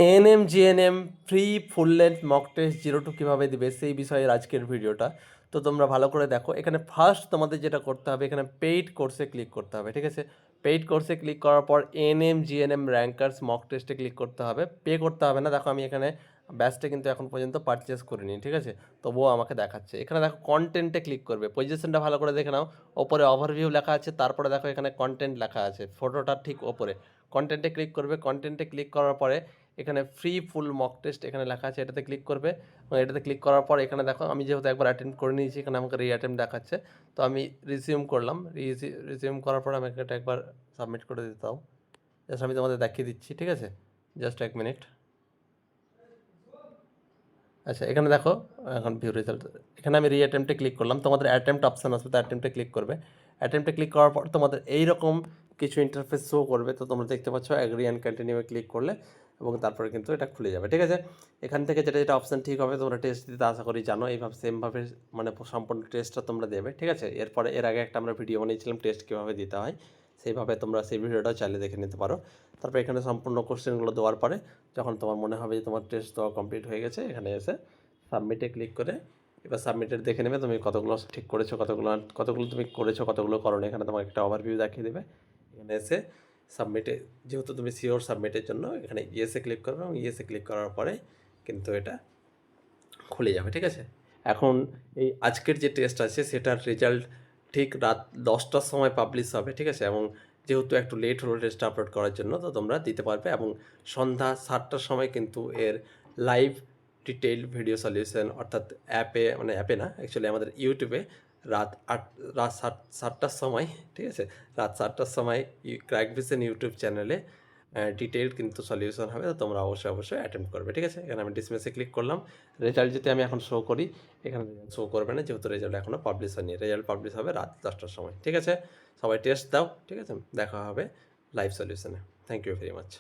ANM GNM free full length mock test 0 to কীভাবে দিবে সেই বিষয়ের আজকের ভিডিওটা। তো তোমরা ভালো করে দেখো। এখানে ফার্স্ট তোমাদের যেটা করতে হবে, এখানে পেইড কোর্সে ক্লিক করতে হবে, ঠিক আছে। পেইড কোর্সে ক্লিক করার পর এএনএম জিএনএম র্যাঙ্কার্স মক টেস্টে ক্লিক করতে হবে। পে করতে হবে না। দেখো আমি এখানে ব্যাচটা কিন্তু এখন পর্যন্ত পারচেস করিনি, ঠিক আছে, তবুও আমাকে দেখাচ্ছে। এখানে দেখো কন্টেন্টে ক্লিক করবে, পজিশনটা ভালো করে দেখে নাও। ওপরে ওভারভিউ লেখা আছে, তারপরে দেখো এখানে কন্টেন্ট লেখা আছে, ফটোটা ঠিক ওপরে। কন্টেন্টে ক্লিক করবে, কন্টেন্টে ক্লিক করার পরে এখানে ফ্রি ফুল মক টেস্ট এখানে লেখা আছে, এটাতে ক্লিক করবে। এবং এটাতে ক্লিক করার পর এখানে দেখো আমি যেহেতু একবার অ্যাটেন্ড করে নিয়েছি, এখানে আমাকে রিঅ্যাটেম্প দেখাচ্ছে। তো আমি রিজিউম করলাম, রিজিউম করার পর আমাকে এটা একবার সাবমিট করে দিতে দাও। জাস্ট আমি তোমাদের দেখিয়ে দিচ্ছি, ঠিক আছে, জাস্ট 1 মিনিট। আচ্ছা, এখানে দেখো এখন ভিউ রেজাল্ট, এখানে আমি রিঅ্যাটেম্পটে ক্লিক করলাম। তোমাদের অ্যাটেম্পট অপশান আসবে, তো অ্যাটেম্পটে ক্লিক করবে। অ্যাটেম্পটে ক্লিক করার পর তোমাদের এইরকম কিছু ইন্টারফেস শো করবে। তো তোমরা দেখতে পাচ্ছ অ্যাগ্রি অ্যান্ড কন্টিনিউ ক্লিক করলে এবং তারপরে কিন্তু এটা খুলে যাবে, ঠিক আছে। এখান থেকে যেটা যেটা অপশান ঠিক হবে তোমরা টেস্ট দিতে আশা করি জানো। এইভাবে সেমভাবে মানে সম্পূর্ণ টেস্টটা তোমরা দেবে, ঠিক আছে। এরপরে এর আগে একটা আমরা ভিডিও বানিয়েছিলাম টেস্ট কীভাবে দিতে হয়, সেইভাবে তোমরা সেই ভিডিওটাও চাইলে দেখে নিতে পারো। তারপর এখানে সম্পূর্ণ কোশ্চেনগুলো দেওয়ার পরে যখন তোমার মনে হবে যে তোমার টেস্ট দেওয়া কমপ্লিট হয়ে গেছে, এখানে এসে সাবমিটে ক্লিক করে এবার সাবমিটেড দেখে নেবে তুমি কতগুলো ঠিক করেছো, কতগুলো তুমি করেছো, কতগুলো করো না। এখানে তোমাকে একটা ওভারভিউ দেখিয়ে দেবে। এখানে এসে সাবমিটে, যেহেতু তুমি শিওর সাবমিটের জন্য এখানে ইয়েসে ক্লিক করবে এবং ইয়েসে ক্লিক করার পরে কিন্তু এটা খুলে যাবে, ঠিক আছে। এখন এই আজকের যে টেস্ট আছে সেটার রেজাল্ট ঠিক রাত 10টার সময় পাবলিশ হবে, ঠিক আছে। এবং যেহেতু একটু লেট হলো টেস্ট আপলোড করার জন্য, তো তোমরা দিতে পারবে। এবং সন্ধ্যা 7টার সময় কিন্তু এর লাইভ ডিটেইলড ভিডিও সলিউশন, অর্থাৎ অ্যাপে, মানে অ্যাপে না, অ্যাকচুয়ালি আমাদের ইউটিউবে রাত 7টার সময়, ঠিক আছে, রাত 7টার সময় ক্র্যাক ভিশন ইউটিউব চ্যানেলে ডিটেইলড কিন্তু সলিউশন হবে। তো তোমরা অবশ্যই অ্যাটেম্প করবে, ঠিক আছে। এখানে আমি ডিসমিসে ক্লিক করলাম। রেজাল্ট যদি আমি এখন শো করি, এখানে রেজাল্ট শো করবে না, যেহেতু রেজাল্ট এখনও পাবলিশ হয়নি। রেজাল্ট পাবলিশ হবে রাত 10টার সময়, ঠিক আছে। সবাই টেস্ট দাও, ঠিক আছে। দেখা হবে লাইভ সলিউশনে। Thank you very much.